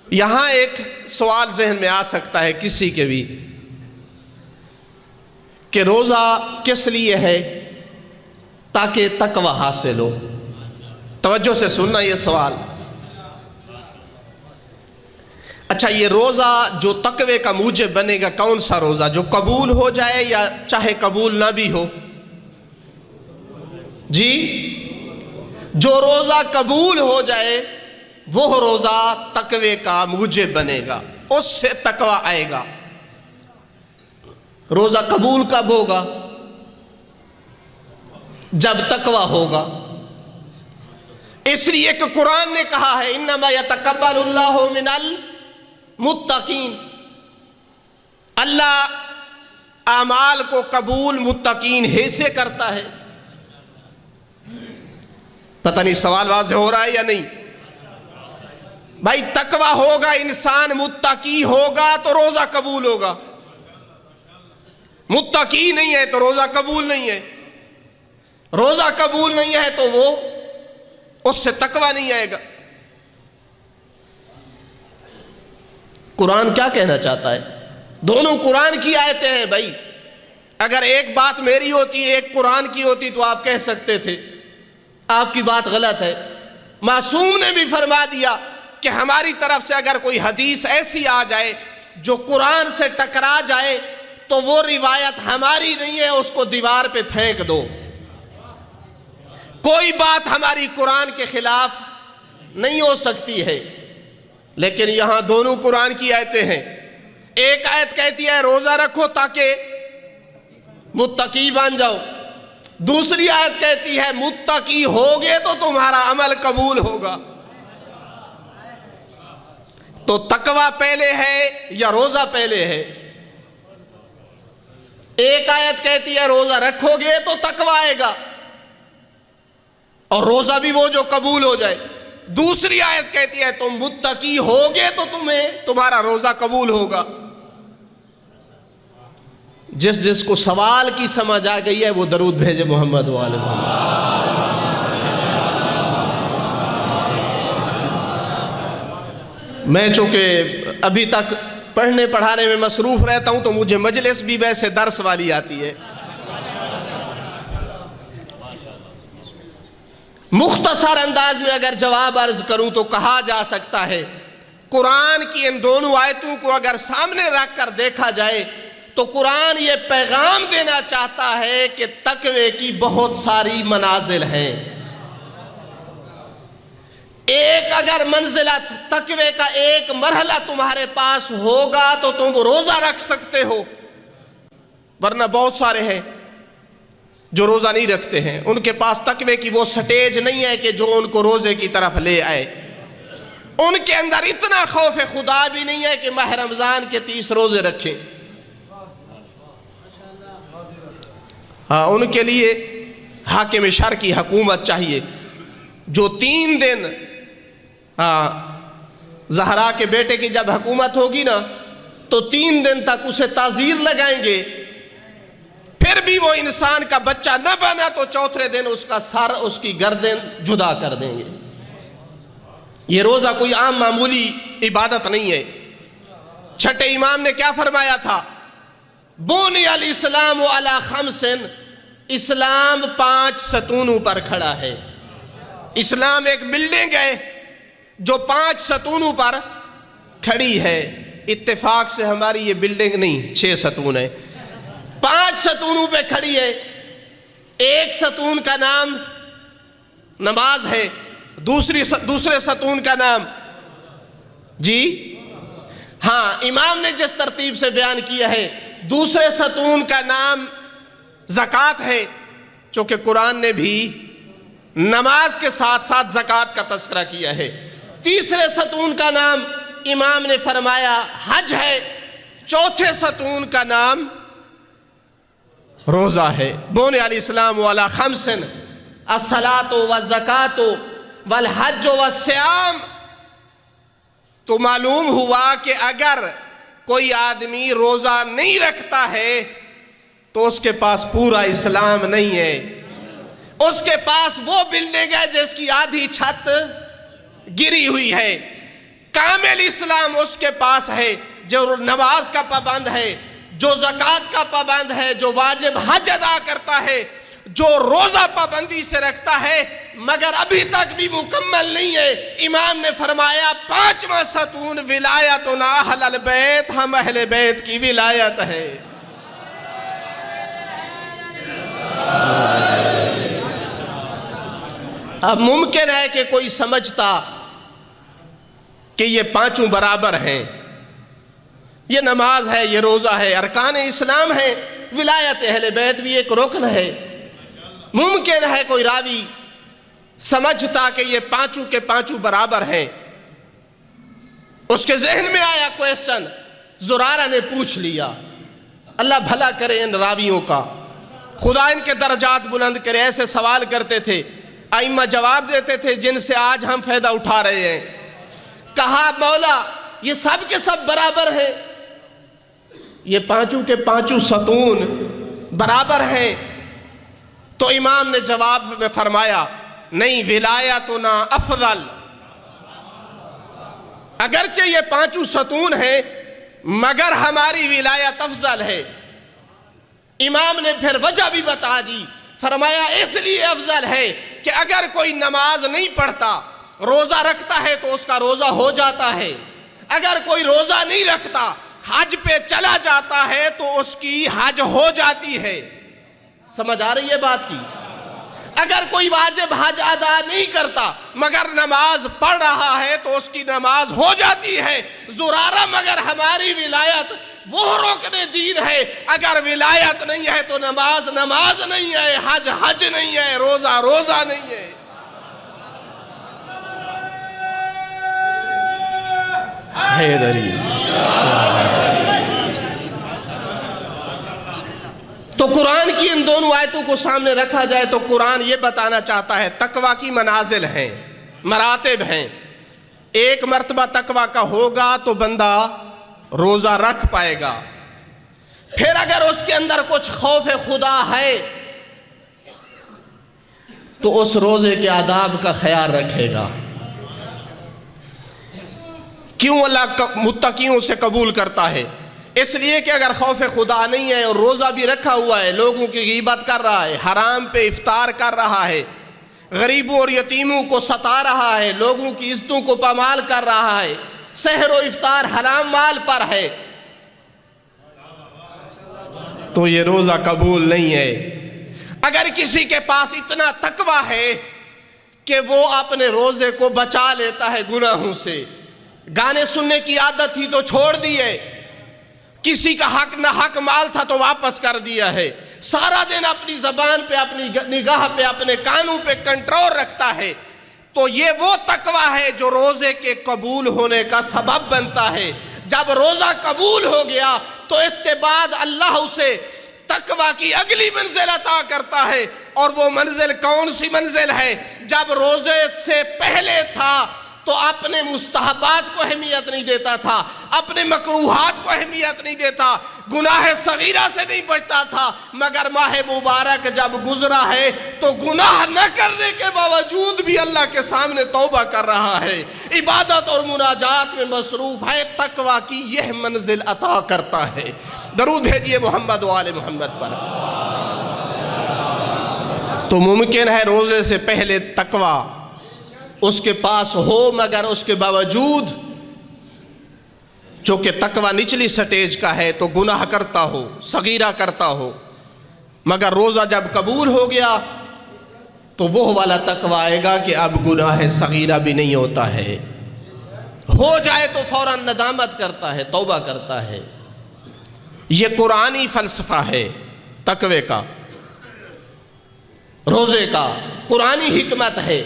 یہاں ایک سوال ذہن میں آ سکتا ہے کسی کے بھی کہ روزہ کس لیے ہے؟ تاکہ تقوی حاصل ہو۔ توجہ سے سننا یہ سوال۔ اچھا، یہ روزہ جو تقوی کا موجب بنے گا کون سا روزہ؟ جو قبول ہو جائے یا چاہے قبول نہ بھی ہو؟ جی، جو روزہ قبول ہو جائے وہ روزہ تقوی کا موجب بنے گا، اس سے تقوی آئے گا۔ روزہ قبول کب ہوگا؟ جب تقوی ہوگا۔ اس لیے کہ قرآن نے کہا ہے انما یتقبل اللہ من المتقین، اللہ اعمال کو قبول متقین ہی سے کرتا ہے۔ پتہ نہیں سوال واضح ہو رہا ہے یا نہیں؟ بھائی تقوی ہوگا، انسان متقی ہوگا تو روزہ قبول ہوگا، متقی نہیں ہے تو روزہ قبول نہیں ہے، روزہ قبول نہیں ہے تو وہ اس سے تقوی نہیں آئے گا۔ قرآن کیا کہنا چاہتا ہے؟ دونوں قرآن کی آیتیں ہیں بھائی۔ اگر ایک بات میری ہوتی ایک قرآن کی ہوتی تو آپ کہہ سکتے تھے آپ کی بات غلط ہے۔ معصوم نے بھی فرما دیا کہ ہماری طرف سے اگر کوئی حدیث ایسی آ جائے جو قرآن سے ٹکرا جائے تو وہ روایت ہماری نہیں ہے، اس کو دیوار پہ پھینک دو۔ کوئی بات ہماری قرآن کے خلاف نہیں ہو سکتی ہے۔ لیکن یہاں دونوں قرآن کی آیتیں ہیں۔ ایک آیت کہتی ہے روزہ رکھو تاکہ متقی بن جاؤ، دوسری آیت کہتی ہے متقی ہوگے تو تمہارا عمل قبول ہوگا۔ تو تقوی پہلے ہے یا روزہ پہلے ہے؟ ایک آیت کہتی ہے روزہ رکھو گے تو تقوی آئے گا اور روزہ بھی وہ جو قبول ہو جائے، دوسری آیت کہتی ہے تم متقی ہوگے تو تمہارا روزہ قبول ہوگا۔ جس جس کو سوال کی سمجھ آ گئی ہے وہ درود بھیجے محمد وآل محمد۔ میں چونکہ ابھی تک پڑھنے پڑھانے میں مصروف رہتا ہوں تو مجھے مجلس بھی ویسے درس والی آتی ہے۔ مختصر انداز میں اگر جواب عرض کروں تو کہا جا سکتا ہے قرآن کی ان دونوں آیتوں کو اگر سامنے رکھ کر دیکھا جائے تو قرآن یہ پیغام دینا چاہتا ہے کہ تقوی کی بہت ساری منازل ہیں۔ ایک اگر منزلت تقوی کا ایک مرحلہ تمہارے پاس ہوگا تو تم روزہ رکھ سکتے ہو، ورنہ بہت سارے ہیں جو روزہ نہیں رکھتے ہیں، ان کے پاس تقوی کی وہ سٹیج نہیں ہے کہ جو ان کو روزے کی طرف لے آئے۔ ان کے اندر اتنا خوف خدا بھی نہیں ہے کہ ماہ رمضان کے 30 روزے رکھیں۔ ہاں، ان کے لیے حاکم شر کی حکومت چاہیے جو 3 دن زہرا کے بیٹے کی جب حکومت ہوگی نا تو 3 دن تک اسے تعزیر لگائیں گے، پھر بھی وہ انسان کا بچہ نہ بنا تو چوتھے دن اس کا سر اس کی گردن جدا کر دیں گے۔ یہ روزہ کوئی عام معمولی عبادت نہیں ہے۔ چھٹے امام نے کیا فرمایا تھا؟ بنی الاسلام علی 5، اسلام 5 ستونوں پر کھڑا ہے۔ اسلام ایک بلڈنگ ہے جو 5 ستونوں پر کھڑی ہے۔ اتفاق سے ہماری یہ بلڈنگ نہیں، 6 ستون ہے، 5 ستونوں پہ کھڑی ہے۔ ایک ستون کا نام نماز ہے، دوسرے ستون کا نام جی ہاں امام نے جس ترتیب سے بیان کیا ہے، دوسرے ستون کا نام زکوٰۃ ہے، چونکہ قرآن نے بھی نماز کے ساتھ ساتھ زکوٰۃ کا تذکرہ کیا ہے۔ تیسرے ستون کا نام امام نے فرمایا حج ہے، چوتھے ستون کا نام روزہ ہے۔ بنی الاسلام علی 5 الصلاۃ والزکاۃ والحج والصیام۔ تو معلوم ہوا کہ اگر کوئی آدمی روزہ نہیں رکھتا ہے تو اس کے پاس پورا اسلام نہیں ہے، اس کے پاس وہ بلڈنگ ہے جس کی آدھی چھت گری ہوئی ہے۔ کامل اسلام اس کے پاس ہے جو نماز کا پابند ہے، جو زکوٰۃ کا پابند ہے، جو واجب حج ادا کرتا ہے، جو روزہ پابندی سے رکھتا ہے، مگر ابھی تک بھی مکمل نہیں ہے۔ امام نے فرمایا 5واں ستون ولایتنا اہل البیت، ہم اہل بیت کی ولایت ہے۔ اب ممکن ہے کہ کوئی سمجھتا کہ یہ پانچوں برابر ہیں، یہ نماز ہے، یہ روزہ ہے، ارکان اسلام ہے، ولایت اہل بیت بھی ایک رکن ہے۔ ممکن ہے کوئی راوی سمجھتا کہ یہ پانچوں کے پانچوں برابر ہیں، اس کے ذہن میں آیا کویسچن، زرارہ نے پوچھ لیا۔ اللہ بھلا کرے ان راویوں کا، خدا ان کے درجات بلند کرے۔ ایسے سوال کرتے تھے، ائمہ جواب دیتے تھے جن سے آج ہم فائدہ اٹھا رہے ہیں۔ کہا مولا یہ سب کے سب برابر ہیں، یہ پانچوں کے پانچوں ستون برابر ہیں؟ تو امام نے جواب میں فرمایا نہیں، ولایتنا افضل، اگرچہ یہ پانچوں ستون ہیں مگر ہماری ولایت افضل ہے۔ امام نے پھر وجہ بھی بتا دی، فرمایا اس لیے افضل ہے کہ اگر کوئی نماز نہیں پڑھتا، روزہ رکھتا ہے تو اس کا روزہ ہو جاتا ہے، اگر کوئی روزہ نہیں رکھتا، حج پہ چلا جاتا ہے تو اس کی حج ہو جاتی ہے۔ سمجھ آ رہی ہے بات کی؟ اگر کوئی واجب حج ادا نہیں کرتا مگر نماز پڑھ رہا ہے تو اس کی نماز ہو جاتی ہے۔ زرارہ مگر ہماری ولایت وہ رکن دین ہے، اگر ولایت نہیں ہے تو نماز نماز نہیں ہے، حج حج نہیں ہے، روزہ روزہ نہیں ہے۔ حیدری تو قرآن کی ان دونوں آیتوں کو سامنے رکھا جائے تو قرآن یہ بتانا چاہتا ہے تقویٰ کی منازل ہیں، مراتب ہیں۔ ایک مرتبہ تقویٰ کا ہوگا تو بندہ روزہ رکھ پائے گا، پھر اگر اس کے اندر کچھ خوف خدا ہے تو اس روزے کے آداب کا خیال رکھے گا۔ کیوں اللہ متقیوں سے قبول کرتا ہے؟ اس لیے کہ اگر خوف خدا نہیں ہے اور روزہ بھی رکھا ہوا ہے، لوگوں کی غیبت کر رہا ہے، حرام پہ افطار کر رہا ہے، غریبوں اور یتیموں کو ستا رہا ہے، لوگوں کی عزتوں کو پامال کر رہا ہے، سحر و افطار حرام مال پر ہے، تو یہ روزہ قبول نہیں ہے۔ اگر کسی کے پاس اتنا تقویٰ ہے کہ وہ اپنے روزے کو بچا لیتا ہے گناہوں سے، گانے سننے کی عادت تھی تو چھوڑ دیے، کسی کا حق نہ حق مال تھا تو واپس کر دیا ہے، سارا دن اپنی زبان پہ، اپنی نگاہ پہ، اپنے کانوں پہ کنٹرول رکھتا ہے، تو یہ وہ تقویٰ ہے جو روزے کے قبول ہونے کا سبب بنتا ہے۔ جب روزہ قبول ہو گیا تو اس کے بعد اللہ اسے تقویٰ کی اگلی منزل عطا کرتا ہے، اور وہ منزل کون سی منزل ہے؟ جب روزے سے پہلے تھا تو اپنے مستحبات کو اہمیت نہیں دیتا تھا، اپنے مکروہات کو اہمیت نہیں دیتا، گناہ صغیرہ سے نہیں بچتا تھا، مگر ماہ مبارک جب گزرا ہے تو گناہ نہ کرنے کے باوجود بھی اللہ کے سامنے توبہ کر رہا ہے، عبادت اور مناجات میں مصروف ہے، تقویٰ کی یہ منزل عطا کرتا ہے۔ درود بھیجئے محمد و آل محمد پر۔ تو ممکن ہے روزے سے پہلے تقویٰ اس کے پاس ہو، مگر اس کے باوجود چونکہ تقویٰ نچلی سٹیج کا ہے تو گناہ کرتا ہو، صغیرہ کرتا ہو، مگر روزہ جب قبول ہو گیا تو وہ والا تقویٰ آئے گا کہ اب گناہ صغیرہ بھی نہیں ہوتا ہے، ہو جائے تو فوراً ندامت کرتا ہے، توبہ کرتا ہے۔ یہ قرآنی فلسفہ ہے تقوی کا، روزے کا قرآنی حکمت ہے۔